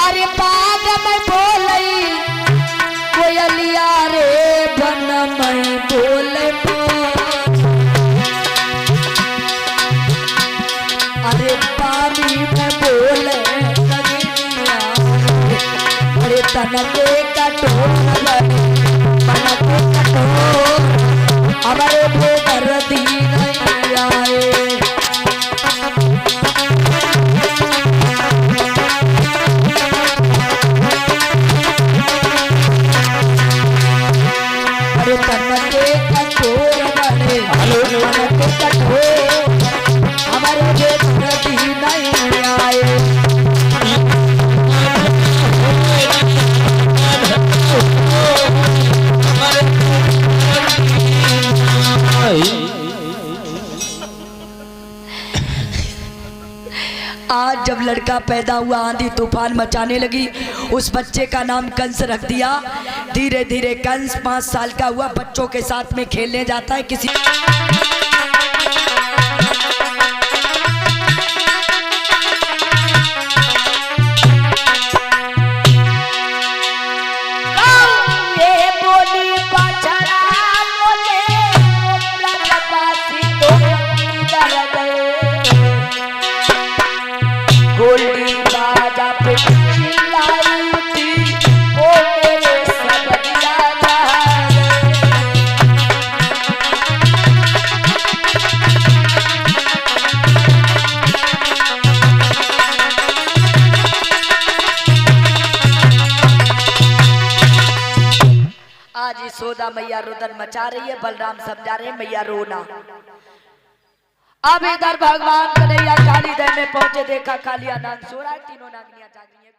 अरे बाग में बोलई कोयलिया रे बन में बोले अरे पानी में बोले सगिया अरे तनके कठोर मन के कठोर हमारे बेदर्दी नहीं आए अरे तनके कठोर बने मन के कठोर हमारे बेदर्दी नहीं आए आज जब लड़का पैदा हुआ आंधी तूफान मचाने लगी, उस बच्चे का नाम कंस रख दिया। धीरे धीरे कंस 5 साल का हुआ, बच्चों के साथ में खेलने जाता है। किसी गोल्डी बाजा पे चिल्लाई थी वो मेरे सबरिया आज यशोदा मैया रुदन मचा रही है, बलराम समझा रहे मैया रोना। अब इधर भगवान कन्हैया काली दह में पहुंचे, देखा कालिया नाग सो रहा है, तीनों नागनियां जाग रही हैं।